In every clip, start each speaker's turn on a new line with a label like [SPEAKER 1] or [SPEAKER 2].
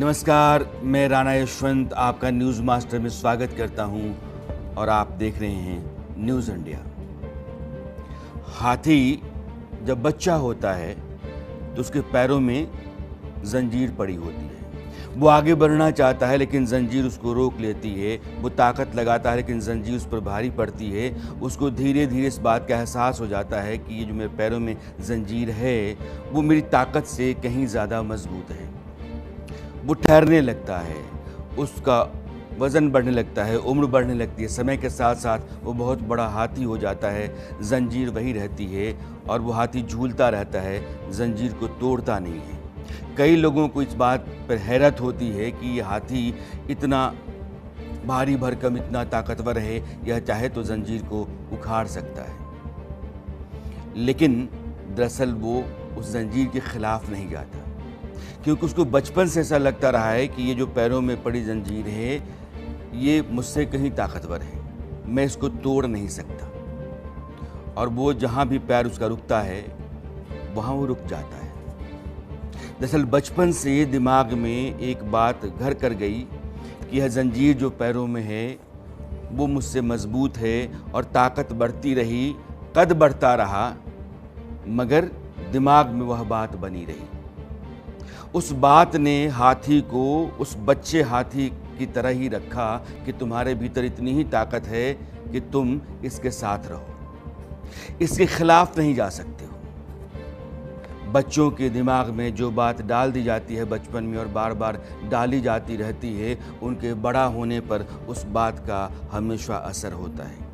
[SPEAKER 1] नमस्कार, मैं राणा यशवंत आपका न्यूज़ मास्टर में स्वागत करता हूं और आप देख रहे हैं न्यूज़ इंडिया। हाथी जब बच्चा होता है तो उसके पैरों में जंजीर पड़ी होती है। वो आगे बढ़ना चाहता है लेकिन जंजीर उसको रोक लेती है। वो ताकत लगाता है लेकिन जंजीर उस पर भारी पड़ती है। उसको धीरे धीरे इस बात का एहसास हो जाता है कि ये जो मेरे पैरों में जंजीर है वो मेरी ताकत से कहीं ज़्यादा मजबूत है। वो ठहरने लगता है, उसका वज़न बढ़ने लगता है, उम्र बढ़ने लगती है। समय के साथ साथ वो बहुत बड़ा हाथी हो जाता है। जंजीर वही रहती है और वो हाथी झूलता रहता है, जंजीर को तोड़ता नहीं है। कई लोगों को इस बात पर हैरत होती है कि ये हाथी इतना भारी भरकम, इतना ताकतवर है, यह चाहे तो जंजीर को उखाड़ सकता है। लेकिन दरअसल वो उस जंजीर के खिलाफ नहीं जाता, क्योंकि उसको बचपन से ऐसा लगता रहा है कि ये जो पैरों में पड़ी जंजीर है ये मुझसे कहीं ताकतवर है, मैं इसको तोड़ नहीं सकता। और वो जहाँ भी पैर उसका रुकता है वहाँ वो रुक जाता है। दरअसल बचपन से दिमाग में एक बात घर कर गई कि यह जंजीर जो पैरों में है वो मुझसे मजबूत है और ताकत बढ़ती रही, कद बढ़ता रहा, मगर दिमाग में वह बात बनी रही। उस बात ने हाथी को उस बच्चे हाथी की तरह ही रखा कि तुम्हारे भीतर इतनी ही ताकत है कि तुम इसके साथ रहो, इसके खिलाफ नहीं जा सकते हो। बच्चों के दिमाग में जो बात डाल दी जाती है बचपन में और बार बार डाली जाती रहती है, उनके बड़ा होने पर उस बात का हमेशा असर होता है।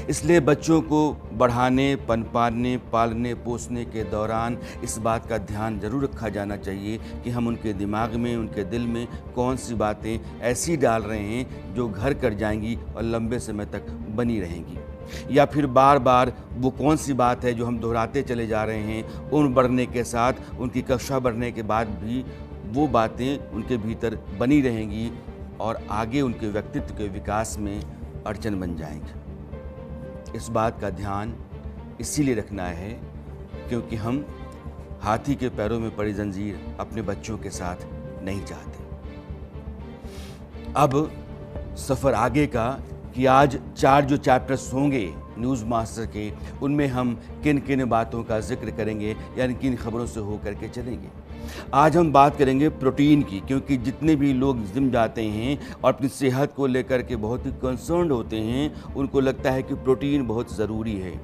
[SPEAKER 1] इसलिए बच्चों को बढ़ाने, पनपाने, पालने पोसने के दौरान इस बात का ध्यान जरूर रखा जाना चाहिए कि हम उनके दिमाग में, उनके दिल में कौन सी बातें ऐसी डाल रहे हैं जो घर कर जाएंगी और लंबे समय तक बनी रहेंगी, या फिर बार बार वो कौन सी बात है जो हम दोहराते चले जा रहे हैं। उम्र बढ़ने के साथ, उनकी कक्षा बढ़ने के बाद भी वो बातें उनके भीतर बनी रहेंगी और आगे उनके व्यक्तित्व के विकास में अड़चन बन जाएंगी। इस बात का ध्यान इसीलिए रखना है क्योंकि हम हाथी के पैरों में पड़ी जंजीर अपने बच्चों के साथ नहीं चाहते। अब सफ़र आगे का कि आज 4 जो चैप्टर्स होंगे न्यूज़ मास्टर के, उनमें हम किन किन बातों का जिक्र करेंगे, यानी किन खबरों से होकर के चलेंगे। आज हम बात करेंगे प्रोटीन की, क्योंकि जितने भी लोग जिम जाते हैं और अपनी सेहत को लेकर के बहुत ही कंसर्न्ड होते हैं, उनको लगता है कि प्रोटीन बहुत ज़रूरी है।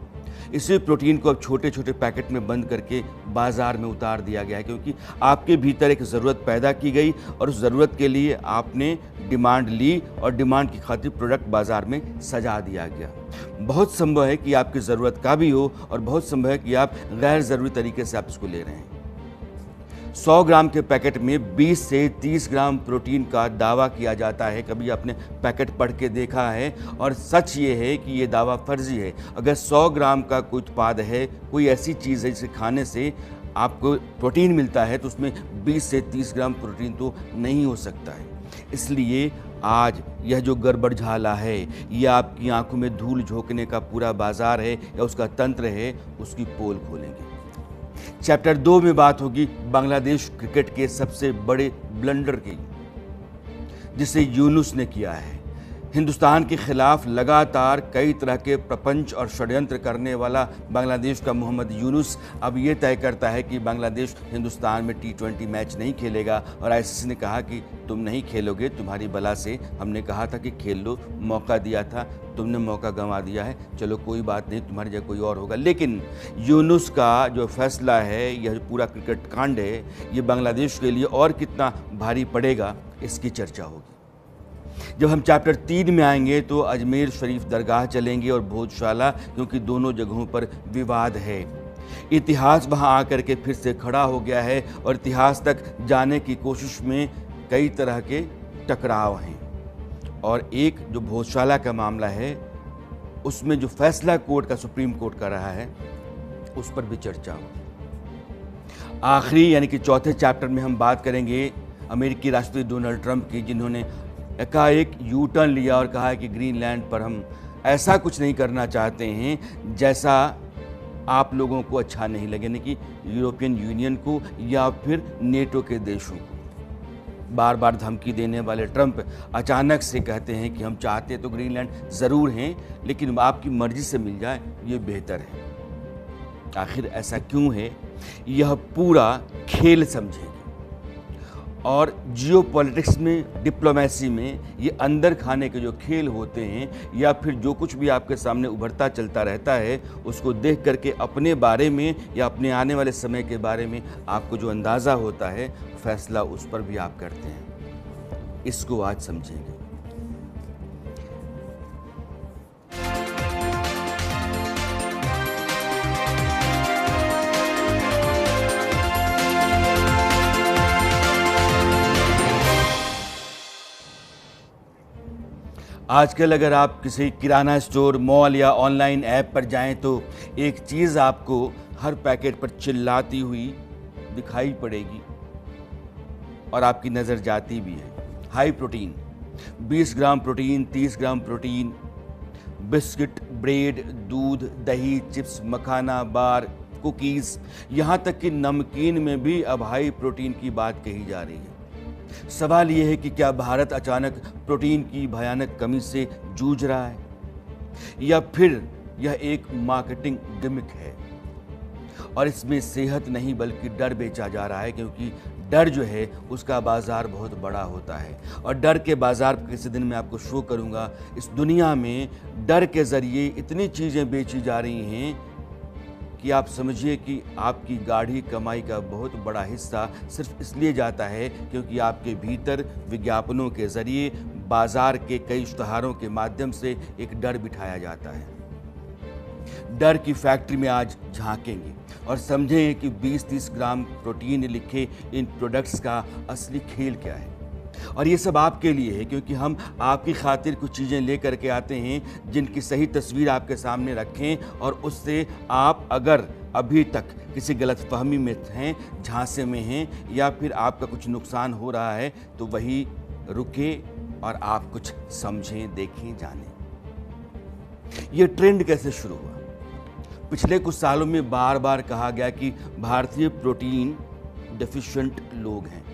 [SPEAKER 1] इसी प्रोटीन को अब छोटे छोटे पैकेट में बंद करके बाज़ार में उतार दिया गया है, क्योंकि आपके भीतर एक ज़रूरत पैदा की गई और उस ज़रूरत के लिए आपने डिमांड ली और डिमांड की खातिर प्रोडक्ट बाज़ार में सजा दिया गया। बहुत संभव है कि आपकी ज़रूरत का भी हो और बहुत संभव है कि आप गैर ज़रूरी तरीके से आप इसको ले रहे हैं। 100 ग्राम के पैकेट में 20 से 30 ग्राम प्रोटीन का दावा किया जाता है। कभी आपने पैकेट पढ़ के देखा है? और सच ये है कि ये दावा फर्जी है। अगर 100 ग्राम का कोई उत्पाद है, कोई ऐसी चीज़ है जिसे खाने से आपको प्रोटीन मिलता है, तो उसमें 20 से 30 ग्राम प्रोटीन तो नहीं हो सकता है। इसलिए आज यह जो गड़बड़झाला है, यह आपकी आंखों में धूल झोंकने का पूरा बाजार है या उसका तंत्र है, उसकी पोल खोलेंगे। चैप्टर 2 में बात होगी बांग्लादेश क्रिकेट के सबसे बड़े ब्लंडर की, जिसे यूनुस ने किया है। हिंदुस्तान के खिलाफ लगातार कई तरह के प्रपंच और षड्यंत्र करने वाला बांग्लादेश का मोहम्मद यूनुस अब ये तय करता है कि बांग्लादेश हिंदुस्तान में T20 मैच नहीं खेलेगा। और आईसीसी ने कहा कि तुम नहीं खेलोगे, तुम्हारी बला से हमने कहा था कि खेल लो, मौका दिया था, तुमने मौका गंवा दिया है, चलो कोई बात नहीं, तुम्हारी जगह कोई और होगा। लेकिन यूनुस का जो फैसला है, यह पूरा क्रिकेट कांड है, ये बांग्लादेश के लिए और कितना भारी पड़ेगा, इसकी चर्चा होगी। जब हम चैप्टर 3 में आएंगे तो अजमेर शरीफ दरगाह चलेंगे और भोजशाला, क्योंकि दोनों जगहों पर विवाद है। इतिहास वहां आकर के फिर से खड़ा हो गया है और इतिहास तक जाने की कोशिश में कई तरह के टकराव हैं। और एक जो भोजशाला का मामला है, उसमें जो फैसला कोर्ट का, सुप्रीम कोर्ट का रहा है, उस पर भी चर्चा हो। आखिरी यानी कि चौथे चैप्टर में हम बात करेंगे अमेरिकी राष्ट्रपति डोनाल्ड ट्रंप की, जिन्होंने एकाएक यू टर्न लिया और कहा है कि ग्रीनलैंड पर हम ऐसा कुछ नहीं करना चाहते हैं जैसा आप लोगों को अच्छा नहीं लगे, यानी कि यूरोपियन यूनियन को या फिर नेटो के देशों को। बार बार धमकी देने वाले ट्रंप अचानक से कहते हैं कि हम चाहते तो ग्रीनलैंड ज़रूर हैं, लेकिन आपकी मर्जी से मिल जाए ये बेहतर है। आखिर ऐसा क्यों है? यह पूरा खेल समझेंगे। और जियोपॉलिटिक्स में, डिप्लोमेसी में ये अंदर खाने के जो खेल होते हैं, या फिर जो कुछ भी आपके सामने उभरता चलता रहता है, उसको देख करके अपने बारे में या अपने आने वाले समय के बारे में आपको जो अंदाज़ा होता है, फैसला उस पर भी आप करते हैं। इसको आज समझेंगे। आजकल अगर आप किसी किराना स्टोर, मॉल या ऑनलाइन ऐप पर जाएं तो एक चीज़ आपको हर पैकेट पर चिल्लाती हुई दिखाई पड़ेगी और आपकी नज़र जाती भी है। High protein, 20 gram protein, 30 gram protein, biscuit, bread, दूध, दही, चिप्स, मखाना, बार, कुकीज़, यहाँ तक कि नमकीन में भी अब हाई प्रोटीन की बात कही जा रही है। सवाल यह है कि क्या भारत अचानक प्रोटीन की भयानक कमी से जूझ रहा है, या फिर यह एक मार्केटिंग गिमिक है और इसमें सेहत नहीं बल्कि डर बेचा जा रहा है, क्योंकि डर जो है उसका बाजार बहुत बड़ा होता है। और डर के बाजार को किसी दिन मैं आपको शो करूंगा। इस दुनिया में डर के ज़रिए इतनी चीज़ें बेची जा रही हैं कि आप समझिए कि आपकी गाढ़ी कमाई का बहुत बड़ा हिस्सा सिर्फ इसलिए जाता है क्योंकि आपके भीतर विज्ञापनों के ज़रिए, बाजार के कई इश्तहारों के माध्यम से एक डर बिठाया जाता है। डर की फैक्ट्री में आज झांकेंगे और समझें कि 20-30 ग्राम प्रोटीन लिखे इन प्रोडक्ट्स का असली खेल क्या है। और ये सब आपके लिए है, क्योंकि हम आपकी खातिर कुछ चीज़ें लेकर के आते हैं जिनकी सही तस्वीर आपके सामने रखें, और उससे आप अगर अभी तक किसी गलतफहमी में हैं, झांसे में हैं, या फिर आपका कुछ नुकसान हो रहा है, तो वही रुके और आप कुछ समझें, देखें, जानें। ये ट्रेंड कैसे शुरू हुआ? पिछले कुछ सालों में बार बार कहा गया कि भारतीय प्रोटीन डेफिशिएंट लोग हैं,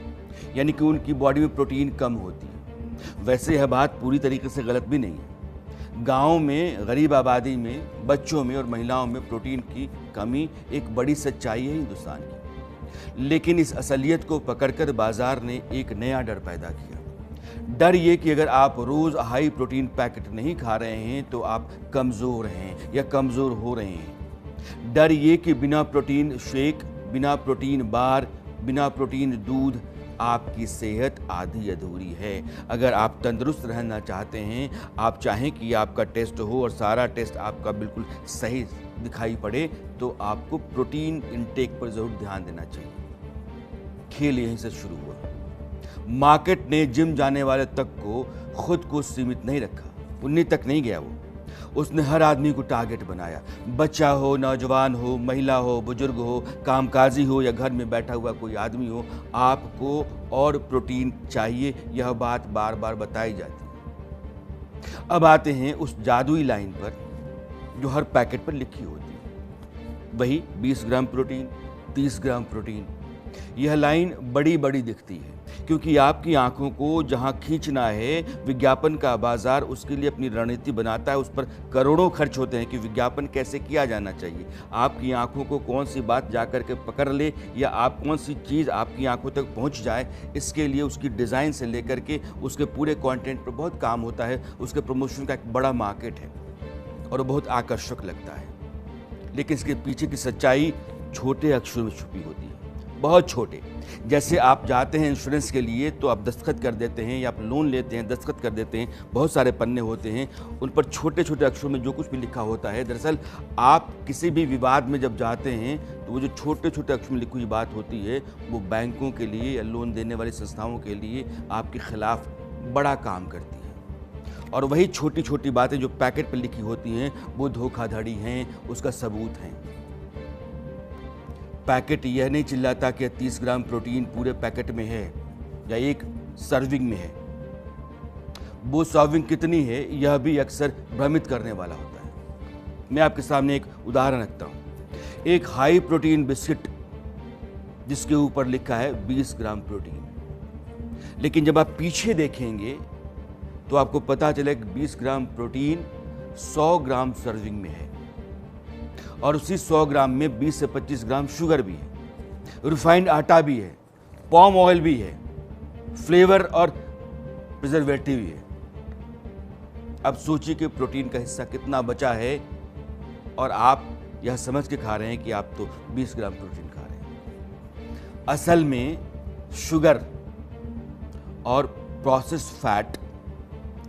[SPEAKER 1] यानी कि उनकी बॉडी में प्रोटीन कम होती है। वैसे यह बात पूरी तरीके से गलत भी नहीं है। गाँव में, गरीब आबादी में, बच्चों में और महिलाओं में प्रोटीन की कमी एक बड़ी सच्चाई है हिंदुस्तान की। लेकिन इस असलियत को पकड़कर बाजार ने एक नया डर पैदा किया। डर ये कि अगर आप रोज़ हाई प्रोटीन पैकेट नहीं खा रहे हैं तो आप कमज़ोर हैं या कमज़ोर हो रहे हैं। डर ये कि बिना प्रोटीन शेक, बिना प्रोटीन बार, बिना प्रोटीन दूध आपकी सेहत आधी अधूरी है। अगर आप तंदुरुस्त रहना चाहते हैं, आप चाहें कि आपका टेस्ट हो और सारा टेस्ट आपका बिल्कुल सही दिखाई पड़े, तो आपको प्रोटीन इनटेक पर ज़रूर ध्यान देना चाहिए। खेल यहीं से शुरू हुआ। मार्केट ने जिम जाने वाले तक को खुद को सीमित नहीं रखा, उन्हीं तक नहीं गया वो। उसने हर आदमी को टारगेट बनाया। बच्चा हो, नौजवान हो, महिला हो, बुजुर्ग हो, कामकाजी हो या घर में बैठा हुआ कोई आदमी हो, आपको और प्रोटीन चाहिए, यह बात बार बार बताई जाती है। अब आते हैं उस जादुई लाइन पर जो हर पैकेट पर लिखी होती है, वही 20 ग्राम प्रोटीन, 30 ग्राम प्रोटीन। यह लाइन बड़ी बड़ी दिखती है क्योंकि आपकी आंखों को जहां खींचना है, विज्ञापन का बाजार उसके लिए अपनी रणनीति बनाता है। उस पर करोड़ों खर्च होते हैं कि विज्ञापन कैसे किया जाना चाहिए, आपकी आंखों को कौन सी बात जा कर के पकड़ ले, या आप कौन सी चीज़ आपकी आंखों तक पहुंच जाए। इसके लिए उसकी डिज़ाइन से लेकर के उसके पूरे कंटेंट पर बहुत काम होता है। उसके प्रमोशन का एक बड़ा मार्केट है और बहुत आकर्षक लगता है। लेकिन इसके पीछे की सच्चाई छोटे अक्षरों में छुपी होती है, बहुत छोटे। जैसे आप जाते हैं इंश्योरेंस के लिए तो आप दस्तखत कर देते हैं, या आप लोन लेते हैं, दस्तखत कर देते हैं, बहुत सारे पन्ने होते हैं, उन पर छोटे छोटे अक्षरों में जो कुछ भी लिखा होता है। दरअसल आप किसी भी विवाद में जब जाते हैं तो वो जो छोटे छोटे अक्षरों में लिखी हुई बात होती है, वो बैंकों के लिए या लोन देने वाली संस्थाओं के लिए आपके खिलाफ बड़ा काम करती है। और वही छोटी छोटी बातें जो पैकेट पर लिखी होती हैं, वो धोखाधड़ी हैं, उसका सबूत हैं। पैकेट यह नहीं चिल्लाता कि 30 ग्राम प्रोटीन पूरे पैकेट में है या एक सर्विंग में है। वो सर्विंग कितनी है यह भी अक्सर भ्रमित करने वाला होता है। मैं आपके सामने एक उदाहरण रखता हूँ। एक हाई प्रोटीन बिस्किट जिसके ऊपर लिखा है 20 ग्राम प्रोटीन, लेकिन जब आप पीछे देखेंगे तो आपको पता चलेगा कि 20 ग्राम प्रोटीन 100 ग्राम सर्विंग में है, और उसी 100 ग्राम में 20 से 25 ग्राम शुगर भी है, रिफाइंड आटा भी है, पॉम ऑयल भी है, फ्लेवर और प्रिजर्वेटिव भी है। अब सोचिए कि प्रोटीन का हिस्सा कितना बचा है, और आप यह समझ के खा रहे हैं कि आप तो 20 ग्राम प्रोटीन खा रहे हैं। असल में शुगर और प्रोसेस्ड फैट,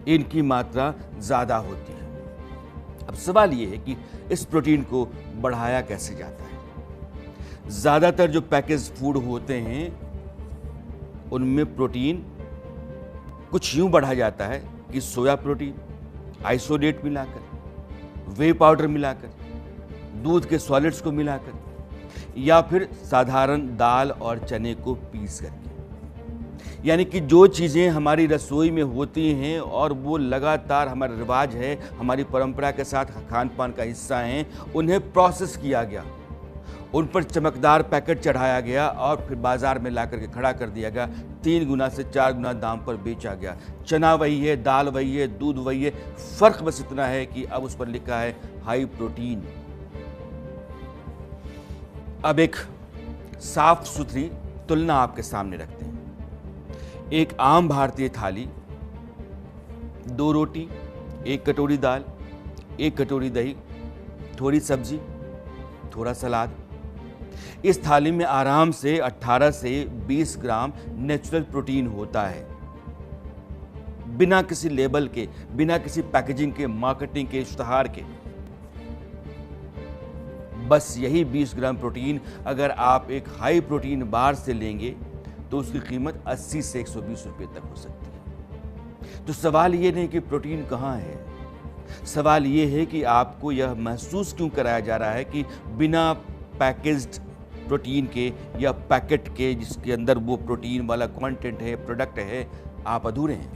[SPEAKER 1] इनकी मात्रा ज़्यादा होती है। अब सवाल यह है कि इस प्रोटीन को बढ़ाया कैसे जाता है। ज़्यादातर जो पैकेज फूड होते हैं उनमें प्रोटीन कुछ यूं बढ़ाया जाता है कि सोया प्रोटीन, आइसोलेट मिलाकर, वे पाउडर मिलाकर, दूध के सॉलिड्स को मिलाकर, या फिर साधारण दाल और चने को पीस करके। यानी कि जो चीज़ें हमारी रसोई में होती हैं और वो लगातार हमारा रिवाज है, हमारी परंपरा के साथ खान पान का हिस्सा हैं, उन्हें प्रोसेस किया गया, उन पर चमकदार पैकेट चढ़ाया गया और फिर बाजार में ला करके खड़ा कर दिया गया, 3 गुना से 4 गुना दाम पर बेचा गया। चना वही है, दाल वही है, दूध वही है, फर्क बस इतना है कि अब उस पर लिखा है हाई प्रोटीन। अब एक साफ सुथरी तुलना आपके सामने रखते हैं। एक आम भारतीय थाली, 2 रोटी, 1 कटोरी दाल, 1 कटोरी दही, थोड़ी सब्जी, थोड़ा सलाद। इस थाली में आराम से 18 से 20 ग्राम नेचुरल प्रोटीन होता है, बिना किसी लेबल के, बिना किसी पैकेजिंग के, मार्केटिंग के, इश्तहार के। बस यही 20 ग्राम प्रोटीन अगर आप एक हाई प्रोटीन बार से लेंगे तो उसकी कीमत 80 से 120 रुपये तक हो सकती है। तो सवाल ये नहीं कि प्रोटीन कहाँ है, सवाल ये है कि आपको यह महसूस क्यों कराया जा रहा है कि बिना पैकेज्ड प्रोटीन के या पैकेट के जिसके अंदर वो प्रोटीन वाला कंटेंट है, प्रोडक्ट है, आप अधूरे हैं।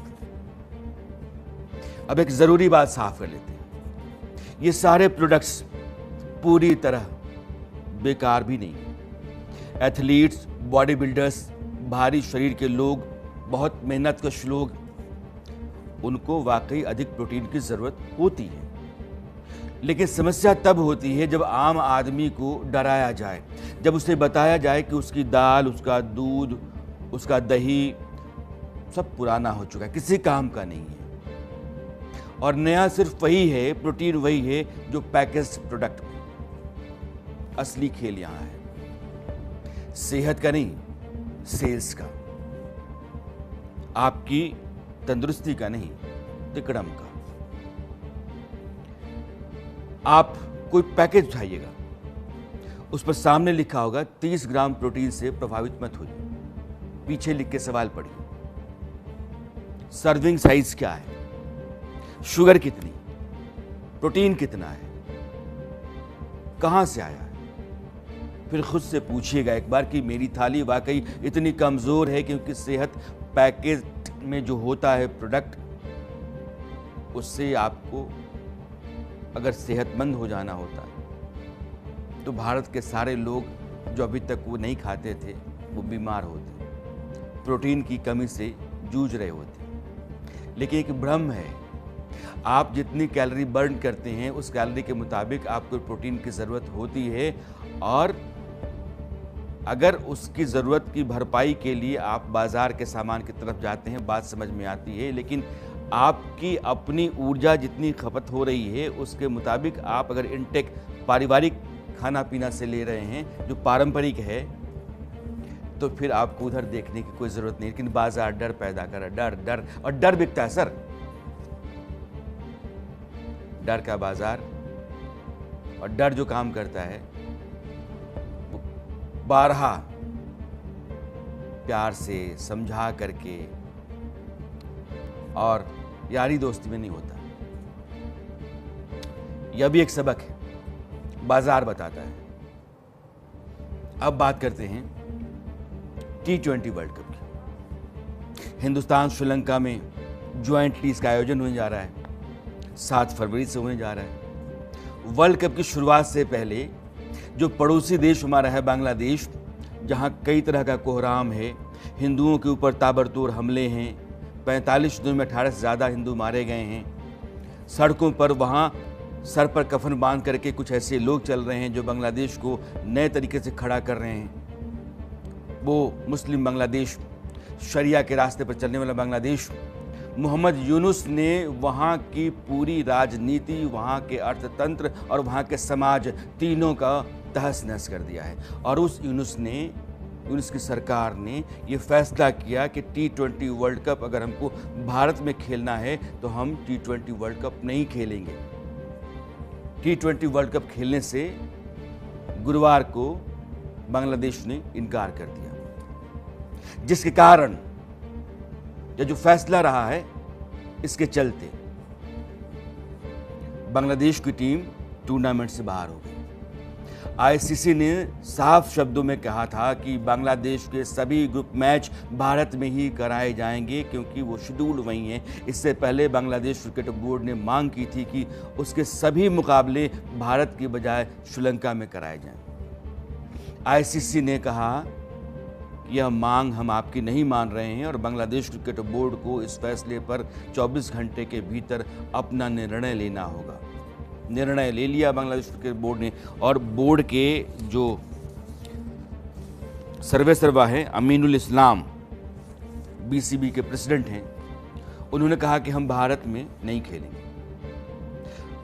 [SPEAKER 1] अब एक ज़रूरी बात साफ कर लेते हैं, ये सारे प्रोडक्ट्स पूरी तरह बेकार भी नहीं। एथलीट्स, बॉडी बिल्डर्स, भारी शरीर के लोग, बहुत मेहनतकश लोग, उनको वाकई अधिक प्रोटीन की ज़रूरत होती है। लेकिन समस्या तब होती है जब आम आदमी को डराया जाए, जब उसे बताया जाए कि उसकी दाल, उसका दूध, उसका दही सब पुराना हो चुका है, किसी काम का नहीं है, और नया सिर्फ वही है, प्रोटीन वही है जो पैकेज्ड प्रोडक्ट में। असली खेल यहाँ है सेहत का नहीं, सेल्स का, आपकी तंदुरुस्ती का नहीं, तिकड़म का। आप कोई पैकेज उठाइएगा, उस पर सामने लिखा होगा 30 ग्राम प्रोटीन से प्रभावित मत होइए, पीछे लिख के सवाल पढ़िए, सर्विंग साइज क्या है, शुगर कितनी, प्रोटीन कितना है, कहां से आया है। फिर खुद से पूछिएगा एक बार कि मेरी थाली वाकई इतनी कमजोर है क्योंकि सेहत पैकेज में जो होता है प्रोडक्ट, उससे आपको अगर सेहतमंद हो जाना होता तो भारत के सारे लोग जो अभी तक वो नहीं खाते थे वो बीमार होते, प्रोटीन की कमी से जूझ रहे होते। लेकिन एक भ्रम है, आप जितनी कैलोरी बर्न करते हैं उस कैलोरी के मुताबिक आपको प्रोटीन की ज़रूरत होती है, और अगर उसकी ज़रूरत की भरपाई के लिए आप बाज़ार के सामान की तरफ जाते हैं, बात समझ में आती है। लेकिन आपकी अपनी ऊर्जा जितनी खपत हो रही है उसके मुताबिक आप अगर इनटेक पारिवारिक खाना पीना से ले रहे हैं जो पारंपरिक है, तो फिर आपको उधर देखने की कोई ज़रूरत नहीं। लेकिन बाज़ार डर पैदा कर रहा है, डर, और डर बिकता है सर, डर का बाज़ार। और डर जो काम करता है वो बारहा प्यार से समझा करके और यारी दोस्ती में नहीं होता। यह भी एक सबक है, बाजार बताता है। अब बात करते हैं T20 वर्ल्ड कप की। हिंदुस्तान श्रीलंका में ज्वाइंटली इसका आयोजन होने जा रहा है, 7 फरवरी से होने जा रहा है। वर्ल्ड कप की शुरुआत से पहले जो पड़ोसी देश हमारा है बांग्लादेश, जहां कई तरह का कोहराम है, हिंदुओं के ऊपर ताबड़तोड़ हमले हैं, 45 दिनों में 18 से ज़्यादा हिंदू मारे गए हैं। सड़कों पर वहाँ सर पर कफन बांध करके कुछ ऐसे लोग चल रहे हैं जो बांग्लादेश को नए तरीके से खड़ा कर रहे हैं। वो मुस्लिम बांग्लादेश, शरिया के रास्ते पर चलने वाला बांग्लादेश। मोहम्मद यूनुस ने वहाँ की पूरी राजनीति, वहाँ के अर्थतंत्र और वहाँ के समाज तीनों का तहस नहस कर दिया है। और उस यूनुस की सरकार ने ये फैसला किया कि T20 वर्ल्ड कप अगर हमको भारत में खेलना है तो हम T20 वर्ल्ड कप नहीं खेलेंगे। T20 वर्ल्ड कप खेलने से गुरुवार को बांग्लादेश ने इनकार कर दिया, जिसके कारण यह जो फैसला रहा है इसके चलते बांग्लादेश की टीम टूर्नामेंट से बाहर हो गई। आईसीसी ने साफ शब्दों में कहा था कि बांग्लादेश के सभी ग्रुप मैच भारत में ही कराए जाएंगे क्योंकि वो शेड्यूल वही हैं। इससे पहले बांग्लादेश क्रिकेट बोर्ड ने मांग की थी कि उसके सभी मुकाबले भारत की बजाय श्रीलंका में कराए जाएं। आईसीसी ने कहा यह मांग हम आपकी नहीं मान रहे हैं और बांग्लादेश क्रिकेट बोर्ड को इस फैसले पर 24 घंटे के भीतर अपना निर्णय लेना होगा। निर्णय ले लिया बांग्लादेश क्रिकेट बोर्ड ने, और बोर्ड के जो सर्वेसर्वा हैं अमीनुल इस्लाम, बीसीबी के प्रेसिडेंट हैं, उन्होंने कहा कि हम भारत में नहीं खेलेंगे।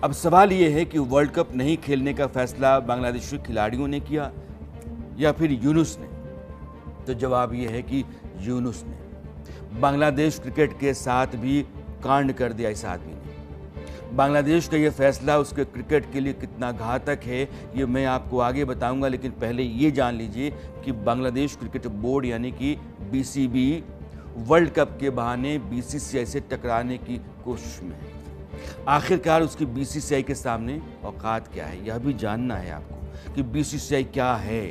[SPEAKER 1] अब सवाल ये है कि वर्ल्ड कप नहीं खेलने का फैसला बांग्लादेशी खिलाड़ियों ने किया या फिर यूनुस ने? तो जवाब ये है कि यूनुस ने। बांग्लादेश क्रिकेट के साथ भी कांड कर दिया इस आदमी ने। बांग्लादेश का ये फैसला उसके क्रिकेट के लिए कितना घातक है ये मैं आपको आगे बताऊंगा, लेकिन पहले ये जान लीजिए कि बांग्लादेश क्रिकेट बोर्ड यानी कि बीसीबी वर्ल्ड कप के बहाने बीसीसीआई से टकराने की कोशिश में है। आखिरकार उसकी बीसीसीआई के सामने औकात क्या है, यह भी जानना है आपको कि बीसीसीआई क्या है।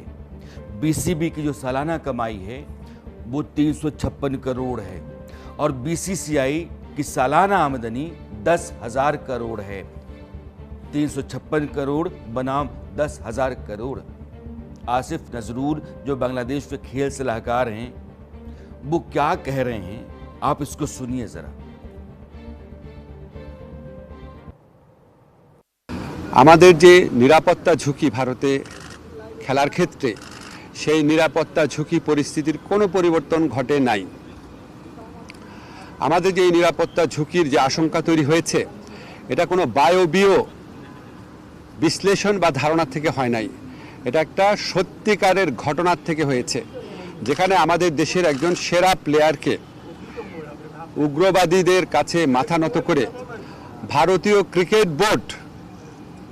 [SPEAKER 1] बीसीबी की जो सालाना कमाई है वो 356 करोड़ है और बीसीसीआई की सालाना आमदनी 10,000 करोड़ है। 356 करोड़ बनाम 10,000 करोड़। आसिफ नजरूर जो बांग्लादेश के खेल सलाहकार हैं वो क्या कह रहे हैं, आप इसको सुनिए जरा।
[SPEAKER 2] আমাদের যে নিরাপত্তা ঝুঁকি ভারতে খেলার ক্ষেত্রে সেই নিরাপত্তা ঝুঁকি পরিস্থিতির কোনো পরিবর্তন ঘটে নাই। আমাদের যে নিরাপত্তা ঝুঁকির যে আশঙ্কা তৈরি হয়েছে এটা কোনো বায়বীয় বিশ্লেষণ বা ধারণা থেকে হয় নাই, এটা একটা সত্যিকারের ঘটনার থেকে হয়েছে, যেখানে আমাদের দেশের একজন সেরা প্লেয়ারকে উগ্রবাদীদের কাছে মাথা নত করে ভারতীয় ক্রিকেট বোর্ড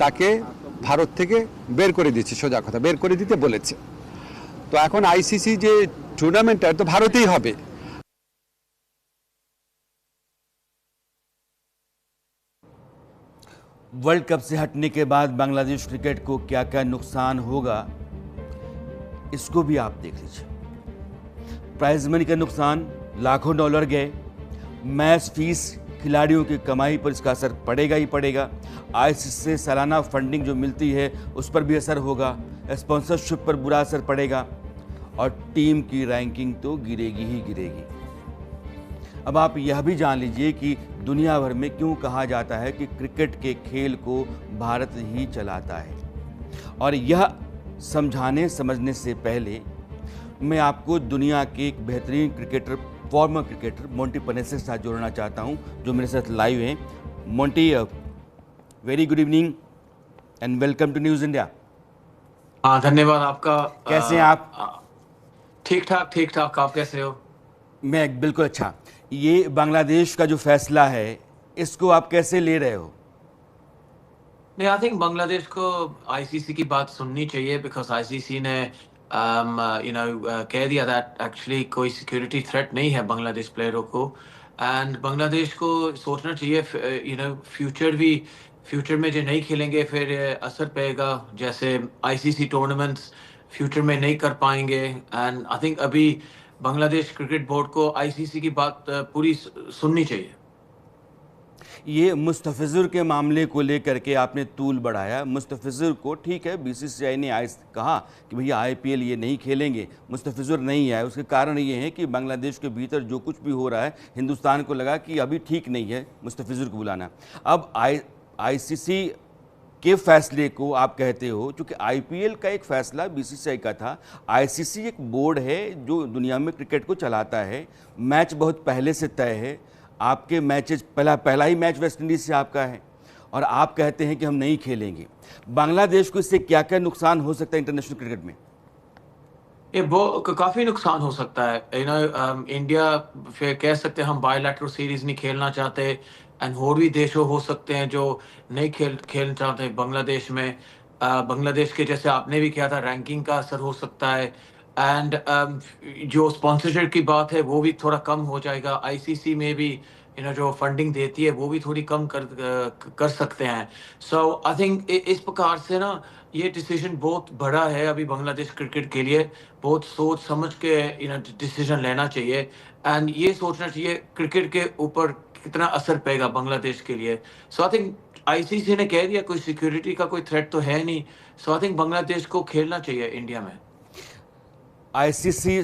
[SPEAKER 2] তাকে ভারত থেকে বের করে দিয়েছে, সোজা কথা বের করে দিতে বলেছে। তো এখন আইসিসি যে টুর্নামেন্টটা তো ভারতেই হবে।
[SPEAKER 1] वर्ल्ड कप से हटने के बाद बांग्लादेश क्रिकेट को क्या क्या नुकसान होगा इसको भी आप देख लीजिए। प्राइज मनी का नुकसान, लाखों डॉलर गए। मैच फीस, खिलाड़ियों की कमाई पर इसका असर पड़ेगा ही पड़ेगा। आईसीसी से सालाना फंडिंग जो मिलती है उस पर भी असर होगा। स्पॉन्सरशिप पर बुरा असर पड़ेगा और टीम की रैंकिंग तो गिरेगी ही गिरेगी। अब आप यह भी जान लीजिए कि दुनिया भर में क्यों कहा जाता है कि क्रिकेट के खेल को भारत ही चलाता है। और यह समझाने समझने से पहले मैं आपको दुनिया के एक बेहतरीन cricketer, farmer cricketer Monty Panesar के साथ जोड़ना चाहता हूं, जो मेरे साथ लाइव हैं। Monty, very good evening and welcome to news India.
[SPEAKER 3] धन्यवाद आपका।
[SPEAKER 1] कैसे हैं आप?
[SPEAKER 3] ठीक ठाक। आप कैसे हो?
[SPEAKER 1] मैं बिल्कुल अच्छा। ये बांग्लादेश का जो फैसला है इसको आप कैसे ले रहे हो?
[SPEAKER 3] नहीं, आई थिंक बांग्लादेश को आईसीसी की बात सुननी चाहिए, बिकॉज आईसीसी ने कह दिया दैट एक्चुअली कोई सिक्योरिटी थ्रेट नहीं है बांग्लादेश प्लेयरों को, एंड बांग्लादेश को सोचना चाहिए फ्यूचर में जो नहीं खेलेंगे फिर असर पड़ेगा, जैसे आईसीसी टूर्नामेंट्स फ्यूचर में नहीं कर पाएंगे। एंड आई थिंक अभी बांग्लादेश क्रिकेट बोर्ड को आईसीसी की बात पूरी सुननी चाहिए।
[SPEAKER 1] ये मुस्तफ़िज़ुर के मामले को लेकर के आपने तूल बढ़ाया। मुस्तफ़िज़ुर को ठीक है, बीसीसीआई ने आज कहा कि भैया आईपीएल ये नहीं खेलेंगे, मुस्तफ़िज़ुर नहीं आए। उसके कारण ये है कि बांग्लादेश के भीतर जो कुछ भी हो रहा है, हिंदुस्तान को लगा कि अभी ठीक नहीं है मुस्तफ़िज़ुर को बुलाना। अब आईसीसी के फैसले को आप कहते हो, चूँकि आईपीएल का एक फैसला बीसीसीआई का था। आईसीसी एक बोर्ड है जो दुनिया में क्रिकेट को चलाता है, मैच बहुत पहले से तय है। आपके मैचेज पहला ही मैच वेस्ट इंडीज़ से आपका है और आप कहते हैं कि हम नहीं खेलेंगे। बांग्लादेश को इससे क्या क्या नुकसान हो सकता है इंटरनेशनल क्रिकेट में?
[SPEAKER 3] ये काफी नुकसान हो सकता है। इंडिया फिर कह सकते हैं हम बायलैटरल सीरीज नहीं खेलना चाहते, एंड और भी देशों हो सकते हैं जो नहीं खेलना चाहते बांग्लादेश में। बांग्लादेश के जैसे आपने भी किया था, रैंकिंग का असर हो सकता है, एंड जो स्पॉन्सरशिप की बात है वो भी थोड़ा कम हो जाएगा। आईसीसी में भी जो फंडिंग देती है वो भी थोड़ी कम कर सकते हैं। सो आई थिंक इस प्रकार से ना ये डिसीजन बहुत बड़ा है अभी बांग्लादेश क्रिकेट के लिए। बहुत सोच समझ के डिसीजन लेना चाहिए, एंड ये सोचना चाहिए क्रिकेट के ऊपर कितना असर पड़ेगा बांग्लादेश के लिए। सो आई थिंक आईसीसी ने कह दिया कोई सिक्योरिटी का कोई थ्रेट तो है नहीं। सो आई थिंक बांग्लादेश को खेलना चाहिए इंडिया में।
[SPEAKER 1] आईसीसी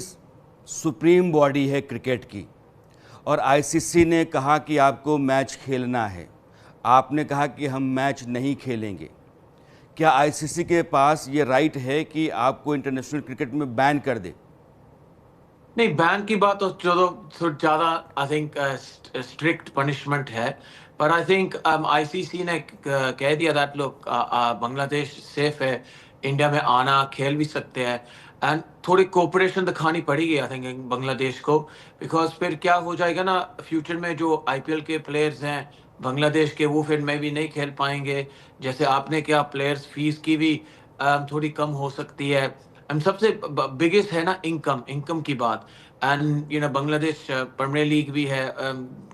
[SPEAKER 1] सुप्रीम बॉडी है क्रिकेट की और आईसीसी ने कहा कि आपको मैच खेलना है, आपने कहा कि हम मैच नहीं खेलेंगे। क्या आईसीसी के पास ये राइट है कि आपको इंटरनेशनल क्रिकेट में बैन कर दे?
[SPEAKER 3] नहीं, बैन की बात तो जो ज़्यादा आई थिंक स्ट्रिक्ट पनिशमेंट है, पर आई थिंक आईसीसी ने कह दिया दैट लोग बांग्लादेश सेफ है, इंडिया में आना खेल भी सकते हैं, एंड थोड़ी कोऑपरेशन दिखानी पड़ेगी आई थिंक बांग्लादेश को। बिकॉज फिर क्या हो जाएगा ना, फ्यूचर में जो आईपीएल के प्लेयर्स हैं बांग्लादेश के वो फिर में भी नहीं खेल पाएंगे। जैसे आपने क्या प्लेयर्स फीस की भी थोड़ी कम हो सकती है, एंड सबसे बिगेस्ट है ना इनकम की बात। एंड बांग्लादेश प्रीमियर लीग भी है,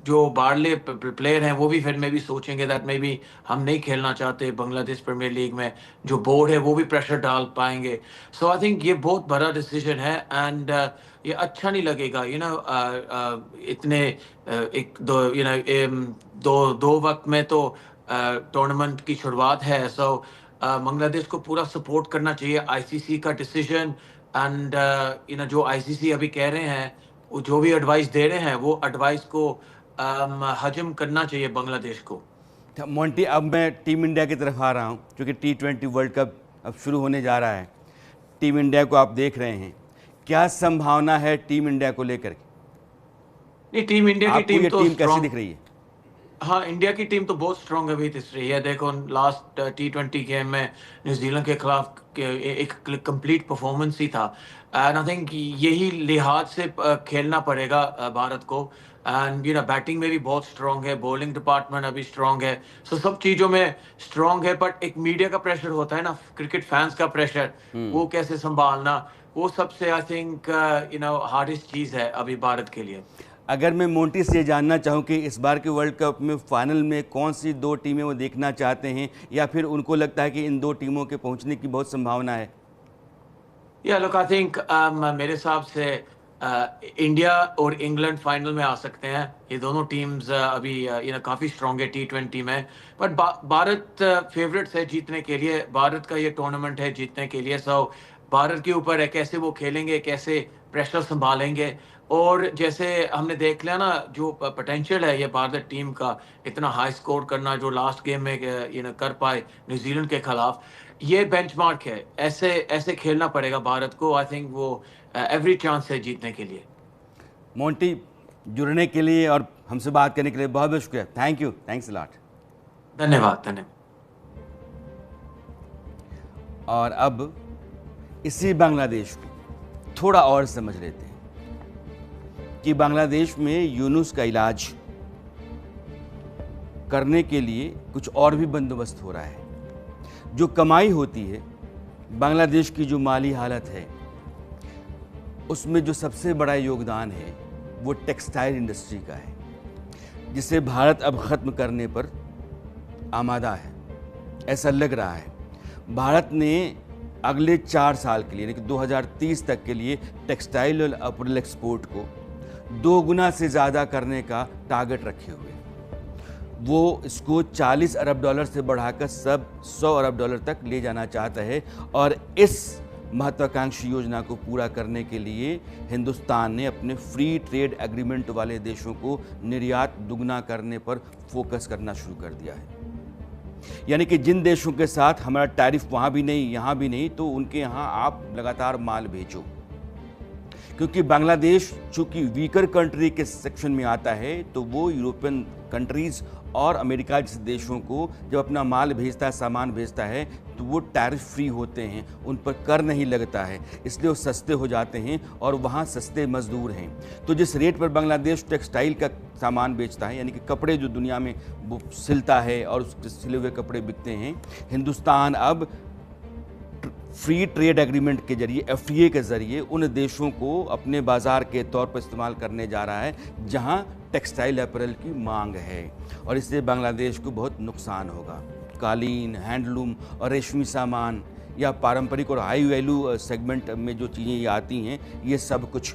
[SPEAKER 3] जो बाहरले प्लेयर हैं वो भी फिर में भी सोचेंगे दैट मे बी हम नहीं खेलना चाहते बांग्लादेश प्रीमियर लीग में। जो बोर्ड है वो भी प्रेशर डाल पाएंगे। सो आई थिंक ये बहुत बड़ा डिसीजन है, एंड ये अच्छा नहीं लगेगा इतने एक दो वक्त में तो टूर्नामेंट की शुरुआत है। सो बांग्लादेश को पूरा सपोर्ट करना चाहिए आईसीसी का डिसीजन, एंड जो आईसीसी अभी कह रहे हैं, वो जो भी एडवाइस दे रहे हैं वो एडवाइस को हजम करना चाहिए बांग्लादेश को।
[SPEAKER 1] मोंटी, अब मैं टीम इंडिया की तरफ आ रहा हूं, क्योंकि T20 वर्ल्ड कप अब शुरू होने जा रहा है। टीम इंडिया को आप देख रहे हैं, क्या संभावना है टीम इंडिया को लेकर के?
[SPEAKER 3] नहीं, टीम इंडिया की टीम तो
[SPEAKER 1] टीम कैसी
[SPEAKER 3] strong
[SPEAKER 1] दिख रही है?
[SPEAKER 3] हाँ, इंडिया की टीम तो बहुत स्ट्रांग अभी दिख रही है। देखो लास्ट T20 गेम में न्यूजीलैंड के खिलाफ एक कंप्लीट परफॉर्मेंस ही था, एंड आई थिंक यही लिहाज से खेलना पड़ेगा भारत को। एंड बैटिंग में भी बहुत स्ट्रांग है, बॉलिंग डिपार्टमेंट अभी स्ट्रांग है, सो सब चीज़ों में स्ट्रांग है। बट एक मीडिया का प्रेशर होता है ना, क्रिकेट फैंस का प्रेशर, वो कैसे संभालना, वो सबसे आई थिंक हार्डेस्ट चीज़ है अभी भारत के लिए।
[SPEAKER 1] अगर मैं मोंटी से जानना चाहूं कि इस बार के वर्ल्ड कप में फाइनल में कौन सी दो टीमें वो देखना चाहते हैं, या फिर उनको लगता है कि इन दो टीमों के पहुंचने की बहुत संभावना है?
[SPEAKER 3] या लुक, आई थिंक मेरे हिसाब से इंडिया और इंग्लैंड फाइनल में आ सकते हैं। ये दोनों टीम्स अभी काफ़ी स्ट्रांग है T20 में। बट भारत फेवरेट्स है जीतने के लिए, भारत का ये टूर्नामेंट है जीतने के लिए। सो भारत के ऊपर है कैसे वो खेलेंगे, कैसे प्रेशर संभालेंगे। और जैसे हमने देख लिया ना, जो पोटेंशियल है ये भारत टीम का, इतना हाई स्कोर करना जो लास्ट गेम में कर पाए न्यूजीलैंड के खिलाफ, ये बेंचमार्क है। ऐसे ऐसे खेलना पड़ेगा भारत को। आई थिंक वो एवरी चांस है जीतने के लिए।
[SPEAKER 1] मोंटी, जुड़ने के लिए और हमसे बात करने के लिए बहुत बहुत शुक्रिया। Thank you, thanks a lot.
[SPEAKER 3] धन्यवाद।
[SPEAKER 1] और अब इसी बांग्लादेश को थोड़ा और समझ लेते हैं कि बांग्लादेश में यूनुस का इलाज करने के लिए कुछ और भी बंदोबस्त हो रहा है। जो कमाई होती है, बांग्लादेश की जो माली हालत है, उसमें जो सबसे बड़ा योगदान है वो टेक्सटाइल इंडस्ट्री का है, जिसे भारत अब ख़त्म करने पर आमादा है, ऐसा लग रहा है। भारत ने अगले 4 साल के लिए, यानी कि 2030 तक के लिए टेक्सटाइल और अपरल एक्सपोर्ट को 2 गुना से ज़्यादा करने का टारगेट रखे हुए। वो इसको 40 अरब डॉलर से बढ़ाकर सब 100 अरब डॉलर तक ले जाना चाहता है। और इस महत्वाकांक्षी योजना को पूरा करने के लिए हिंदुस्तान ने अपने फ्री ट्रेड एग्रीमेंट वाले देशों को निर्यात दुगना करने पर फोकस करना शुरू कर दिया है। यानी कि जिन देशों के साथ हमारा टैरिफ वहाँ भी नहीं, यहाँ भी नहीं, तो उनके यहाँ आप लगातार माल भेजो। क्योंकि बांग्लादेश चूंकि वीकर कंट्री के सेक्शन में आता है, तो वो यूरोपियन कंट्रीज़ और अमेरिका जैसे देशों को जब अपना माल भेजता है, सामान भेजता है, तो वो टैरिफ फ्री होते हैं, उन पर कर नहीं लगता है, इसलिए वो सस्ते हो जाते हैं और वहाँ सस्ते मजदूर हैं। तो जिस रेट पर बांग्लादेश टेक्सटाइल का सामान बेचता है, यानी कि कपड़े जो दुनिया में वो सिलता है और उसके सिले हुए कपड़े बिकते हैं, हिंदुस्तान अब फ्री ट्रेड एग्रीमेंट के जरिए, एफटीए के जरिए उन देशों को अपने बाजार के तौर पर इस्तेमाल करने जा रहा है जहां टेक्सटाइल अपैरल की मांग है, और इससे बांग्लादेश को बहुत नुकसान होगा। कालीन, हैंडलूम और रेशमी सामान या पारंपरिक और हाई वैल्यू सेगमेंट में जो चीज़ें ये आती हैं, ये सब कुछ।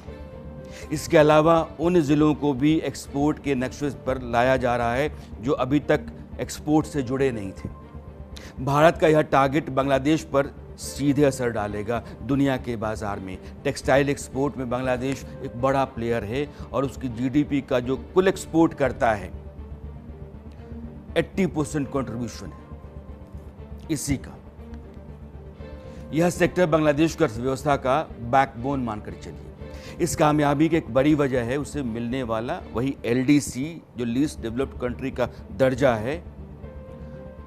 [SPEAKER 1] इसके अलावा उन ज़िलों को भी एक्सपोर्ट के नक्शे पर लाया जा रहा है जो अभी तक एक्सपोर्ट से जुड़े नहीं थे। भारत का यह टारगेट बांग्लादेश पर सीधे असर डालेगा दुनिया के बाजार में। टेक्सटाइल एक्सपोर्ट में बांग्लादेश एक बड़ा प्लेयर है और उसकी जीडीपी का जो कुल एक्सपोर्ट करता है 80% कंट्रीब्यूशन है इसी का। यह सेक्टर बांग्लादेश की अर्थव्यवस्था का बैकबोन मानकर चलिए। इस कामयाबी की एक बड़ी वजह है उसे मिलने वाला वही एलडीसी जो लीस्ट डेवलप्ड कंट्री का दर्जा है।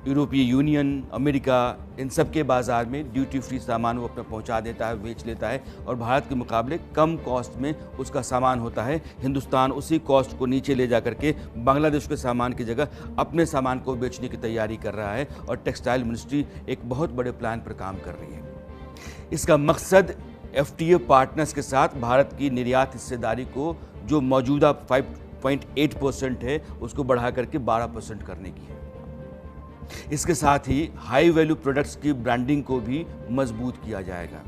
[SPEAKER 1] यूरोपीय यूनियन, अमेरिका, इन सब के बाज़ार में ड्यूटी फ्री सामान वो अपना पहुंचा देता है, बेच लेता है और भारत के मुकाबले कम कॉस्ट में उसका सामान होता है। हिंदुस्तान उसी कॉस्ट को नीचे ले जा करके बांग्लादेश के सामान की जगह अपने सामान को बेचने की तैयारी कर रहा है और टेक्सटाइल मिनिस्ट्री एक बहुत बड़े प्लान पर काम कर रही है। इसका मकसद एफटीए पार्टनर्स के साथ भारत की निर्यात हिस्सेदारी को जो मौजूदा 5.8% है उसको बढ़ा करके 12% करने की है। इसके साथ ही हाई वैल्यू प्रोडक्ट्स की ब्रांडिंग को भी मजबूत किया जाएगा।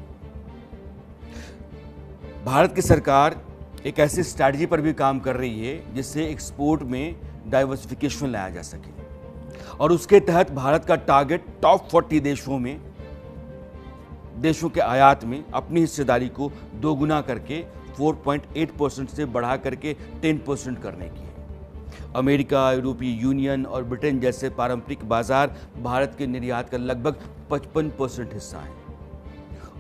[SPEAKER 1] भारत की सरकार एक ऐसी स्ट्रैटेजी पर भी काम कर रही है जिससे एक्सपोर्ट में डाइवर्सिफिकेशन लाया जा सके और उसके तहत भारत का टारगेट टॉप 40 देशों के आयात में अपनी हिस्सेदारी को दोगुना करके 4.8% से बढ़ा करके 10% करने की है। अमेरिका, यूरोपीय यूनियन और ब्रिटेन जैसे पारंपरिक बाजार भारत के निर्यात का लगभग 55% हिस्सा है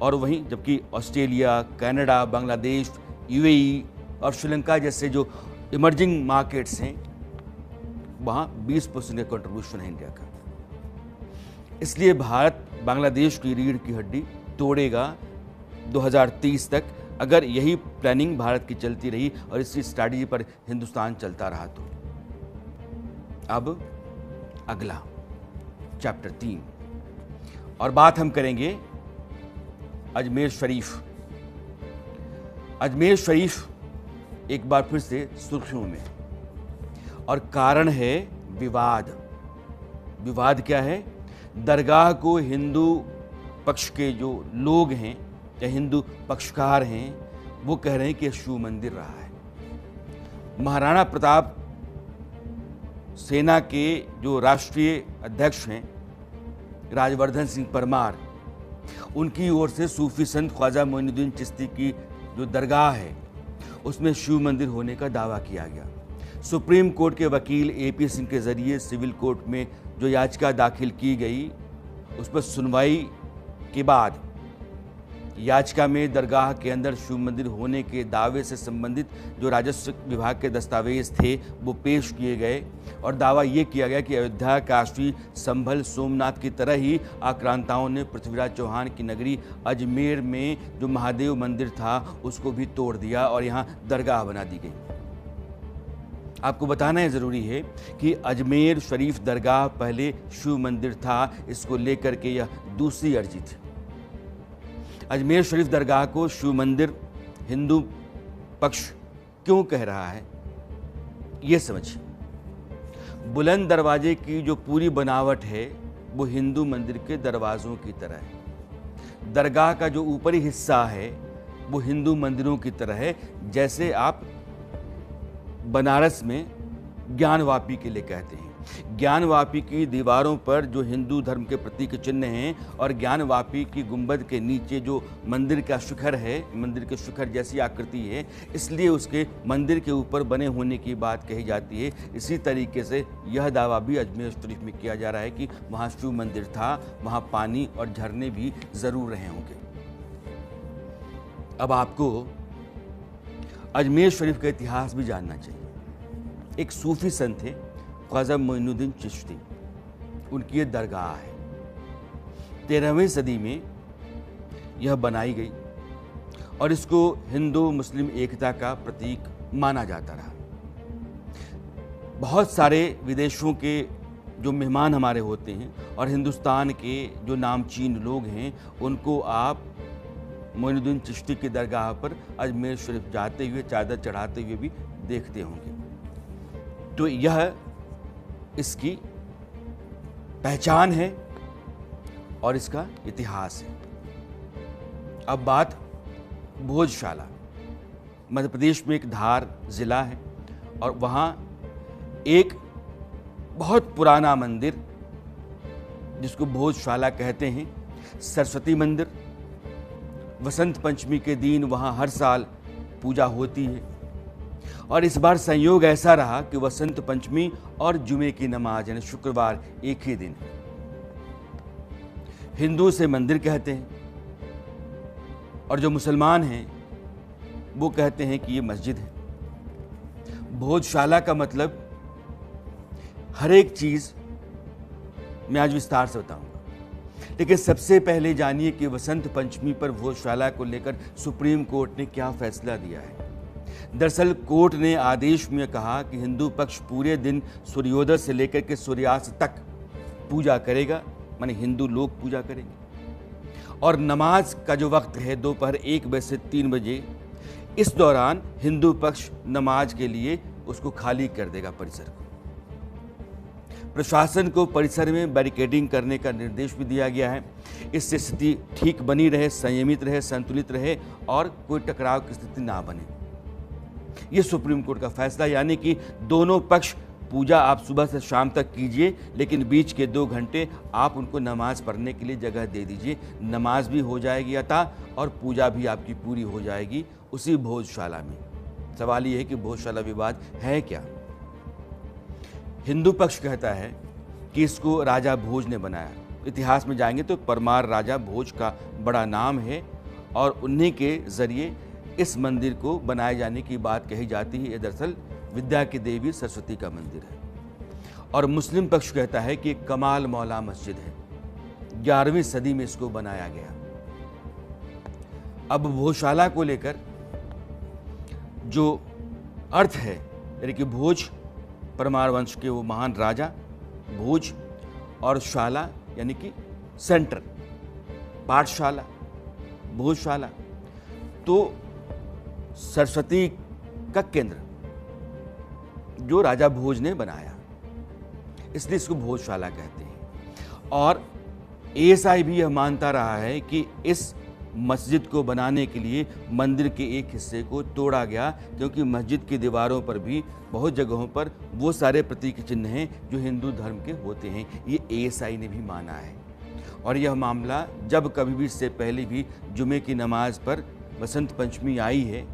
[SPEAKER 1] और वहीं जबकि ऑस्ट्रेलिया, कनाडा, बांग्लादेश, यूएई और श्रीलंका जैसे जो इमर्जिंग मार्केट्स हैं वहाँ 20% का कंट्रीब्यूशन है इंडिया का। इसलिए भारत बांग्लादेश की रीढ़ की हड्डी तोड़ेगा 2030 तक अगर यही प्लानिंग भारत की चलती रही और इसी स्ट्रैटेजी पर हिंदुस्तान चलता रहा तो। अब अगला चैप्टर 3 और बात हम करेंगे अजमेर शरीफ। अजमेर शरीफ एक बार फिर से सुर्खियों में और कारण है विवाद। विवाद क्या है? दरगाह को हिंदू पक्ष के जो लोग हैं या हिंदू पक्षकार हैं वो कह रहे हैं कि शिव मंदिर रहा है। महाराणा प्रताप सेना के जो राष्ट्रीय अध्यक्ष हैं राजवर्धन सिंह परमार, उनकी ओर से सूफी संत ख्वाजा मोइनुद्दीन चिश्ती की जो दरगाह है उसमें शिव मंदिर होने का दावा किया गया। सुप्रीम कोर्ट के वकील एपी सिंह के जरिए सिविल कोर्ट में जो याचिका दाखिल की गई उस पर सुनवाई के बाद याचिका में दरगाह के अंदर शिव मंदिर होने के दावे से संबंधित जो राजस्व विभाग के दस्तावेज थे वो पेश किए गए और दावा ये किया गया कि अयोध्या, काशी, संभल, सोमनाथ की तरह ही आक्रांताओं ने पृथ्वीराज चौहान की नगरी अजमेर में जो महादेव मंदिर था उसको भी तोड़ दिया और यहाँ दरगाह बना दी गई। आपको बताना है ज़रूरी है कि अजमेर शरीफ दरगाह पहले शिव मंदिर था, इसको लेकर के यह दूसरी अर्जी थी। अजमेर शरीफ दरगाह को शिव मंदिर हिंदू पक्ष क्यों कह रहा है ये समझिए। बुलंद दरवाजे की जो पूरी बनावट है वो हिंदू मंदिर के दरवाज़ों की तरह है। दरगाह का जो ऊपरी हिस्सा है वो हिंदू मंदिरों की तरह है, जैसे आप बनारस में ज्ञानवापी के लिए कहते हैं ज्ञानवापी की दीवारों पर जो हिंदू धर्म के प्रतीक चिन्ह हैं और ज्ञानवापी की गुंबद के नीचे जो मंदिर का शिखर है, मंदिर के शिखर जैसी आकृति है, इसलिए उसके मंदिर के ऊपर बने होने की बात कही जाती है। इसी तरीके से यह दावा भी अजमेर शरीफ में किया जा रहा है कि वहाँ शिव मंदिर था, वहाँ पानी और झरने भी ज़रूर रहे होंगे। अब आपको अजमेर शरीफ का इतिहास भी जानना चाहिए। एक सूफी संत थे ख्वाजा मोइनुद्दीन चिश्ती, उनकी ये दरगाह है। 13वीं सदी में यह बनाई गई और इसको हिंदू मुस्लिम एकता का प्रतीक माना जाता रहा। बहुत सारे विदेशों के जो मेहमान हमारे होते हैं और हिंदुस्तान के जो नामचीन लोग हैं, उनको आप मोइनुद्दीन चिश्ती की दरगाह पर अजमेर शरीफ जाते हुए, चादर चढ़ाते हुए भी देखते होंगे। तो यह इसकी पहचान है और इसका इतिहास है। अब बात भोजशाला। मध्य प्रदेश में एक धार जिला है और वहाँ एक बहुत पुराना मंदिर जिसको भोजशाला कहते हैं, सरस्वती मंदिर। वसंत पंचमी के दिन वहाँ हर साल पूजा होती है और इस बार संयोग ऐसा रहा कि वसंत पंचमी और जुमे की नमाज यानी शुक्रवार एक ही दिन। हिंदू से मंदिर कहते हैं और जो मुसलमान हैं वो कहते हैं कि ये मस्जिद है। भोजशाला का मतलब हर एक चीज मैं आज विस्तार से बताऊंगा, लेकिन सबसे पहले जानिए कि वसंत पंचमी पर भोजशाला को लेकर सुप्रीम कोर्ट ने क्या फैसला दिया है। दरअसल कोर्ट ने आदेश में कहा कि हिंदू पक्ष पूरे दिन सूर्योदय से लेकर के सूर्यास्त तक पूजा करेगा, माने हिंदू लोग पूजा करेंगे, और नमाज का जो वक्त है दोपहर 1 बजे से 3 बजे, इस दौरान हिंदू पक्ष नमाज के लिए उसको खाली कर देगा परिसर को। प्रशासन को परिसर में बैरिकेडिंग करने का निर्देश भी दिया गया है। इससे स्थिति ठीक बनी रहे, संयमित रहे, संतुलित रहे और कोई टकराव की स्थिति ना बने। ये सुप्रीम कोर्ट का फैसला, यानी कि दोनों पक्ष पूजा आप सुबह से शाम तक कीजिए, लेकिन बीच के 2 घंटे आप उनको नमाज पढ़ने के लिए जगह दे दीजिए। नमाज भी हो जाएगी अता और पूजा भी आपकी पूरी हो जाएगी उसी भोजशाला में। सवाल ये है कि भोजशाला विवाद है क्या? हिंदू पक्ष कहता है कि इसको राजा भोज ने बनाया। इतिहास में जाएंगे तो परमार राजा भोज का बड़ा नाम है और उन्हीं के जरिए इस मंदिर को बनाए जाने की बात कही जाती है। ये दरअसल विद्या की देवी सरस्वती का मंदिर है। और मुस्लिम पक्ष कहता है कि कमाल मौला मस्जिद है, 11वीं सदी में इसको बनाया गया। अब भोजशाला को लेकर जो अर्थ है, यानी कि भोज परमार वंश के वो महान राजा, भोज और शाला यानी कि सेंटर, पाठशाला, भोजशाला, तो सरस्वती का केंद्र जो राजा भोज ने बनाया, इसलिए इसको भोजशाला कहते हैं। और एएसआई भी यह मानता रहा है कि इस मस्जिद को बनाने के लिए मंदिर के एक हिस्से को तोड़ा गया, क्योंकि मस्जिद की दीवारों पर भी बहुत जगहों पर वो सारे प्रतीक चिन्ह हैं जो हिंदू धर्म के होते हैं। ये एएसआई ने भी माना है। और यह मामला जब कभी भी इससे पहले भी जुमे की नमाज पर वसंत पंचमी आई है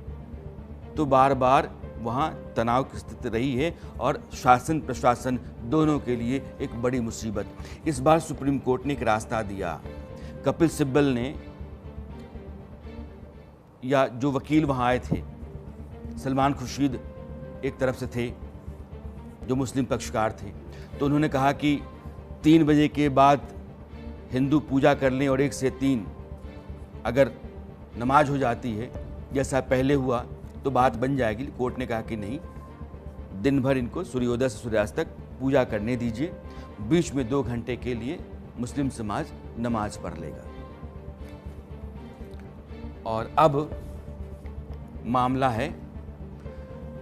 [SPEAKER 1] तो बार बार वहाँ तनाव की स्थिति रही है और शासन प्रशासन दोनों के लिए एक बड़ी मुसीबत। इस बार सुप्रीम कोर्ट ने एक रास्ता दिया। कपिल सिब्बल ने या जो वकील वहाँ आए थे, सलमान खुर्शीद एक तरफ से थे जो मुस्लिम पक्षकार थे, तो उन्होंने कहा कि 3 बजे के बाद हिंदू पूजा कर लें और 1 से 3 अगर नमाज हो जाती है जैसा पहले हुआ तो बात बन जाएगी। कोर्ट ने कहा कि नहीं, दिन भर इनको सूर्योदय से सूर्यास्त तक पूजा करने दीजिए, बीच में 2 घंटे के लिए मुस्लिम समाज नमाज पढ़ लेगा। और अब मामला है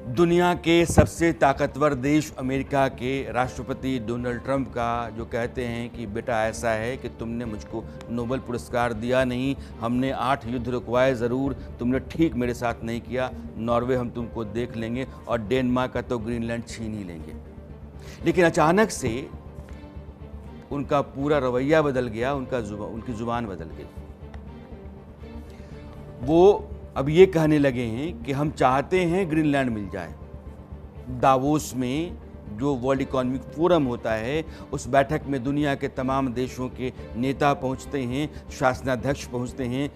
[SPEAKER 1] दुनिया के सबसे ताकतवर देश अमेरिका के राष्ट्रपति डोनाल्ड ट्रंप का, जो कहते हैं कि बेटा ऐसा है कि तुमने मुझको नोबेल पुरस्कार दिया नहीं, हमने 8 युद्ध रुकवाए ज़रूर, तुमने ठीक मेरे साथ नहीं किया, नॉर्वे हम तुमको देख लेंगे और डेनमार्क का तो ग्रीनलैंड छीन ही लेंगे। लेकिन अचानक से उनका पूरा रवैया बदल गया, उनकी जुबान बदल गई। वो अब ये कहने लगे हैं कि हम चाहते हैं ग्रीनलैंड मिल जाए। दावोस में जो वर्ल्ड इकोनॉमिक फोरम होता है, उस बैठक में दुनिया के तमाम देशों के नेता पहुंचते हैं, शासनाध्यक्ष पहुंचते हैं।